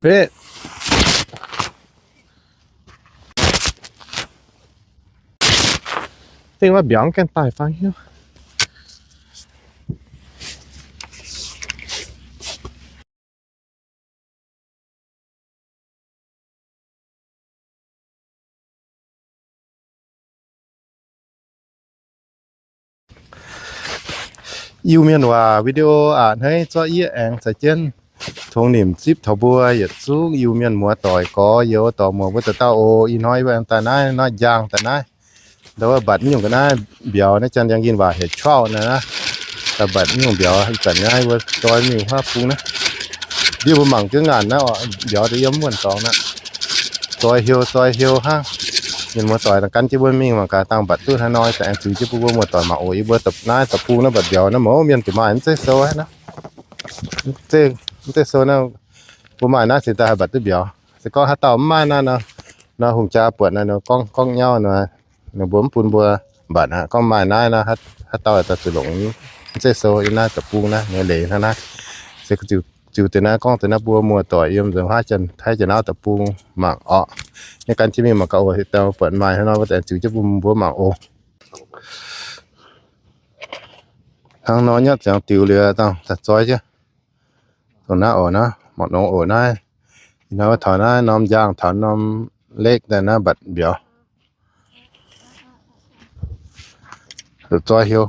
เพ่定ว่า表跟大方向IU-MIENHว่าวิดีโออ่านให้做IU-MIENH时间从年10头部也租IU-MIENHมัวต่อยก็เยอะต่อมัวว่าจะเต้าโออีน้อยแบบแต่น้อยน้อยยางแต่น้อยแต่ว่าบัดนี้อยู่กันนะเบียวนะจันยังยินว่าเห็ดช่อนะแต่บัดนี้อยู่เบียวให้กันนะว่าตอนมีภาพปุ้งนะเดี๋ยวผมหมั่งเจองานนะอ๋อเบียวจะย้ำวนสองนะซอยเฮียวฮะยินมัวต่อยกันที่บ้านมีมันการตั้งบัดตู้ฮานอยแต่อันซื้อที่ปุ๊บมัวต่อยมาโอ้ยบัวตับน้าตับปูนะบัดเบียวนะหมอเมียนติมาอันเจ๊โซ่นะเจ๊โซ่นะผมมาหน้าสิตาบัดตู้เบียวแต่ก็ฮัตต่อมานะนะหุ่นจ่าปวดนะก้องเงานะนะบวมปูนบัวบัดฮะก็มาหน้านะฮัตต่อแต่สุหลงเจ๊โซ่อีน่าตับปูนะเนี่ยเหล่นะนะเสกจิวแต่หน้าก้องแต่หน้าบัวมัวต่อยยมจะพาจันไทยจะน้าตับปูหมักอ้อในการที่มีหมักเอาที่เตาเปิดไม้ให้น้อยว่าแต่จิวจะบุมบัวหมักโอทางน้อยnhấtจะติวเรือต้องตัดซอยchứตัวหน้าโอนะหมดน้องโอนะน้าถอนนะน้อมยางถอนน้อมเล็กแต่หน้าบัดเบียวตัวซอยเหี่ยว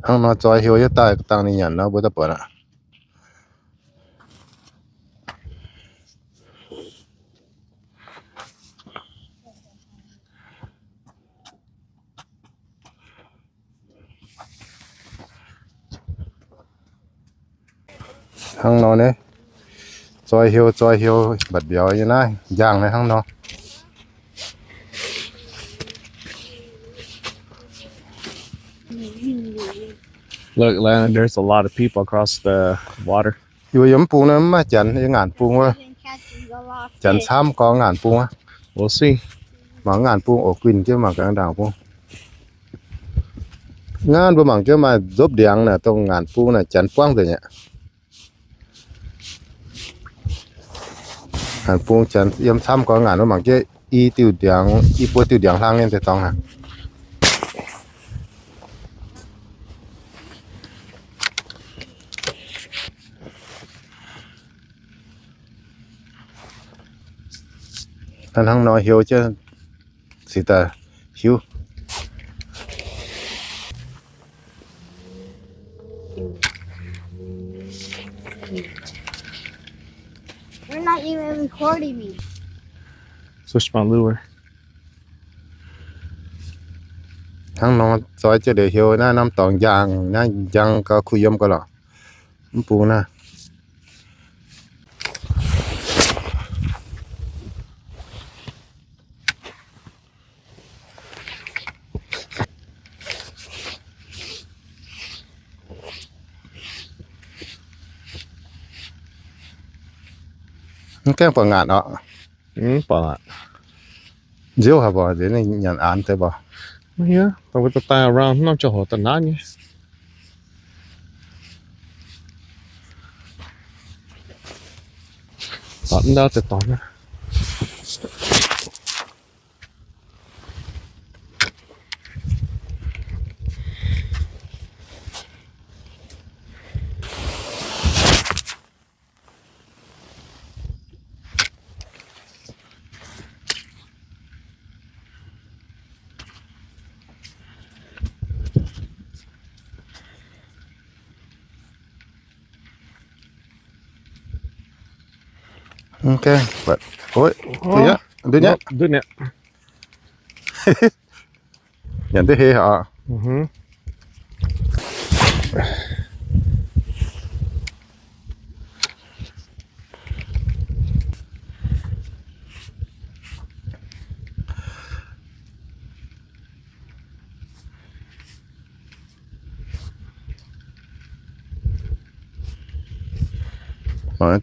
ทางน้อยซอยเหี่ยวจะตายตั้งนี่ยันนะบัวตะเปิดอ่ะทางน้อยเนี่ยซอยเหี่ยวบัดเบียวยังไงย่างในทางน้อยLook, Lana, there's a lot of people across the water. อยู่ยมปูนะมาจันงานปูว่าจันซ้ำก็งานปูอ่ะ We'll see. มางานปูโอกวินเจ้ามากันดาวปูงานประมาณเจ้ามาจบเดียงน่ะตรงงานปูน่ะจันป้องตัวเนี้ยงานปูจันยมซ้ำก็งานประมาณเจ้าอีติวเดียงอีปูติวเดียงทางเนี่ยจะต้องฮะทางน้อยเหี่ยวเจ้าสิตาหิว You're not even recording me. Switch my lure. ทางน้อยซอยเจ้าเดี๋ยวเหี่ยวหน้าน้ำตองยางหน้ายางก็คุยยมก็หรอปูนะแก้ปังงานอ่ะButเดี๋ยวครับบ่เดี๋ยวนี้ยันอ่านแต่บ่ yeah, but with the tie around, not just hot and on you. Button out the corner. Okay, but ôi, tôi nhá, tôi nhá, Doing it. nhận thấy hề hả? Mm-hmm.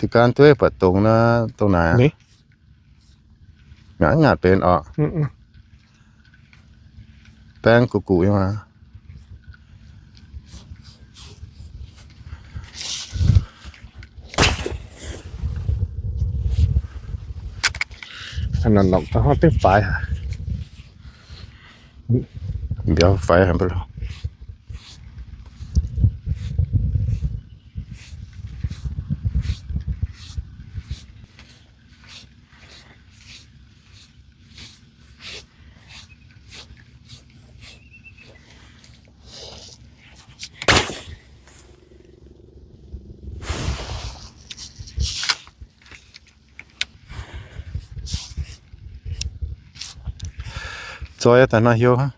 ที่การช่วยเปิดตรงนะตรงไหน นี่ งานเป็นอ่ะ Mm-mm. แป้งกุยังมา thằng nó nọc nó tiếng phải hả? Béo phải hả bro. Rồi ta nó hiếu ha.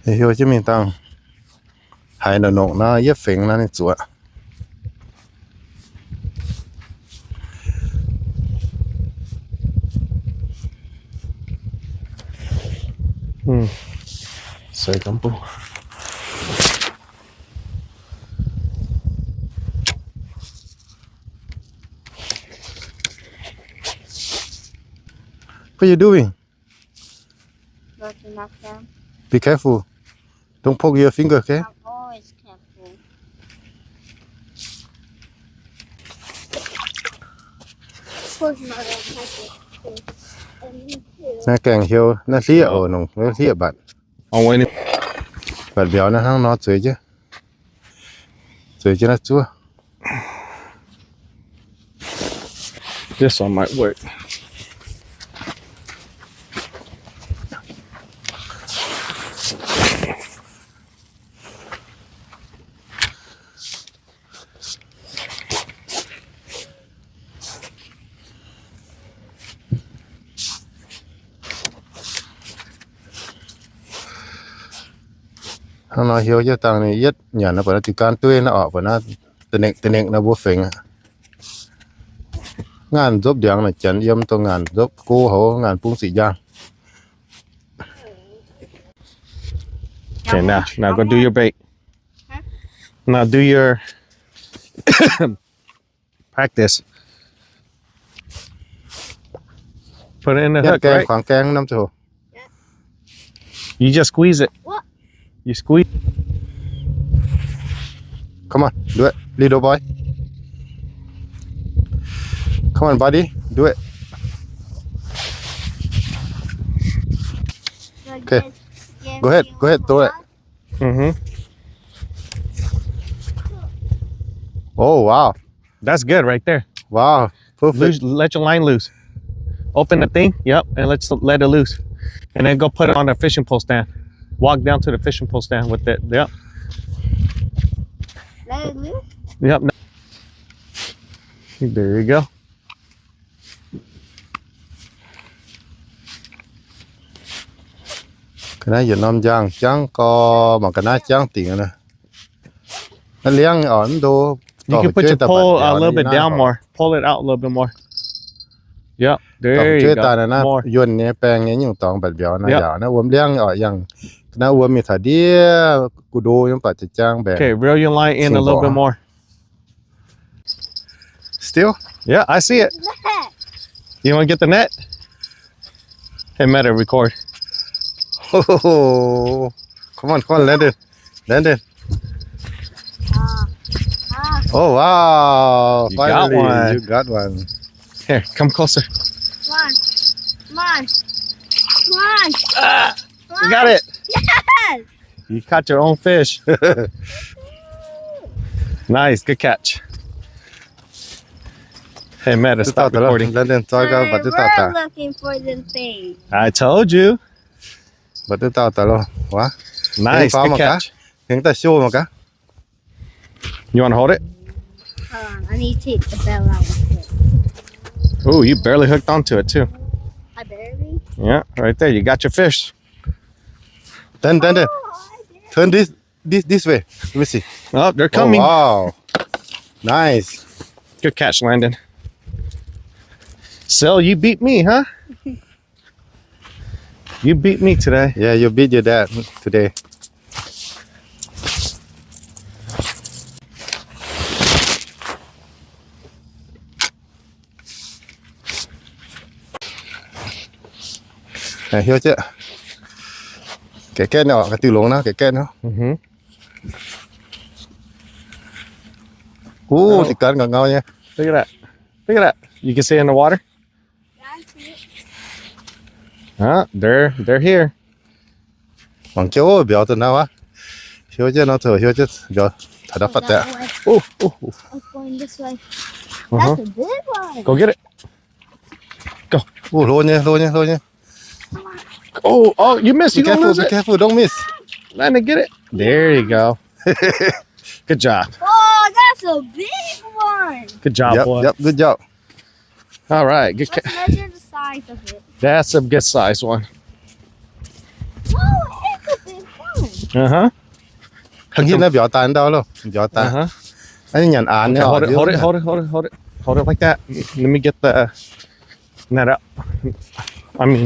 Hiếu chứ mình tăng. Hai nó nộn nó yếp phình nó này chúa. Sợi cắm bù. What are you doing? Go to knock down. Be careful. Don't poke your finger, okay? I'm always careful. Of course, not on Nó càng hiếu nó lía ở nồng nó lía bạn. Oh, wait. Bạn béo nó hăng nó chơi chứ. Chơi chứ nó chua. This one might work. Nó hiếu chứ tăng này yết nhà nó phải nó chỉ can tươi nó ở và nó tên nẹn nó vô phình. Ngàn giúp điang là chấn yếm to ngàn giúp cô hổ ngàn pung sĩ giang. Okay, now go do your bait. Now do your practice. Put it in the Yết hook, keng right? khoảng keng 5 chỗ. You just squeeze it. What? You squeeze. Come on, do it, little boy. Come on, buddy, do it. Okay. Go ahead, throw it. Mm-hmm. Oh, wow, That's good right there. wow, perfect. Loose, let your line loose. Open the thing. Yep, and let it loose. And then go put it on a fishing pole stand. Walk down to the fishing pole stand with it. Yep. Let it loose. Yep. There you go. Cái này Việt Nam giang chẳng có mà cái này chẳng tiền nữa. Nó liang ở Ấn Độ. You can put your pole a little bit down more. Pull it out a little bit more. Yep. There you Ta go. nó More. yuan nhé bèn nhé những tòng bật béo nó Yep. giàu nó uống liang ở yang nó uống mi thà đi cụ đồ những bật trang bèn. Okay, reel your line in a little bit more. Still? Yeah, I see it. You want to get the net? Hey, Meta, record. Oh, come on, land it. Oh wow! You got Finally, one. you got one. Here, come closer. Come on. Come on. Come on. Come You on. got it. Yes. You caught your own fish. Nice, good catch. Hey, Meta, stop recording. Land it. Tao cái bật We're tao ta. looking for the thing. I told you. Bật tao ta lo. Quá. Nice, pháo good mà cá. catch. Hiện ta show mà cá. You want to hold it? Hold on. I need to take the bell out of it. Ooh, you barely hooked onto it too. I barely. Yeah, right there. You got your fish. Then. Oh, I did. Turn this way. Let me see. Oh, they're coming. Oh, wow. Nice. Good catch, Landon. So you beat me, huh? You beat me today. Yeah, you beat your dad today. Này hiểu chưa? Cái kết nó cái từ lông nó cái kết nó. Mm-hmm. Thì cân ngọt ngào nha. Look at that. Look at that. You can see it in the water. Yeah, I see They're here. Bằng chỗ biểu từ nào á? Hiếu chứ nó thở hiếu chứ biểu thật đã phát tệ. Oh. I was going this way. Uh-huh. That's a big one. Go get it. Lô nhé. Oh, you missed. You don't lose Be it. careful, don't miss. Landon, get it. There you go. Good job. Oh, that's a big one. Good job, boy. Yep, good job. All right. Good. Let's measure the size of it. That's a good size one. Oh, it's a big one. Uh-huh. Thằng kia nó biểu tàn đâu luôn, biểu tàn. Uh-huh. Anh nhận án Okay, nhá. hold it like that. Let me get the net up. I mean,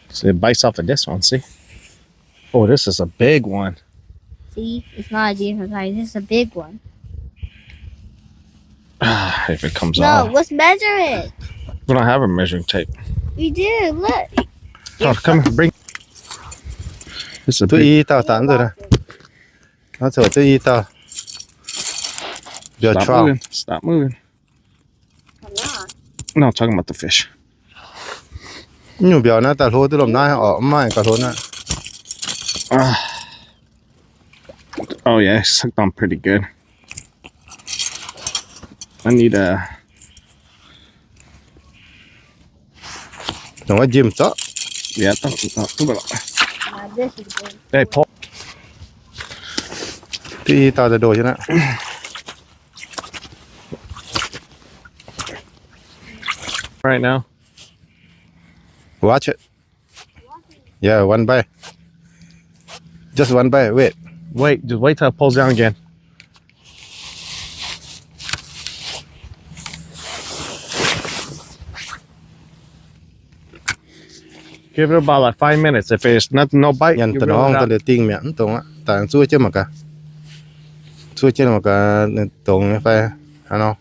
so it bites off of this one. See? Oh, this is a big one. See, it's not a decent size. This is a big one. If it comes No, off, let's measure it. we don't have a measuring tape. We do. Look. Oh, come here, bring. This is a Tôi big. y tao tán rồi này. Nó thở tôi y tao. Biểu Stop trao. moving. Stop moving. I'm not. No, I'm talking about the fish. Nhưng biểu nó tao lô tôi làm nai ở mai cả lô nè. Oh yeah, it's sucked on pretty good. I need a. Nó chìm tó. Yeah, This is good. hey, Paul. Tôi y tao để đồ cho nè. Right now. Watch it. Yeah, one bite. Just one bite. Wait. Just wait till it pulls down again. Give it about like 5 minutes. If it's no bite, Nhận you tao reel nó it tao out. để tiếng miệng tao á. Tao chui chứ mà cả. Chui chứ mà cả tao phải. Ano?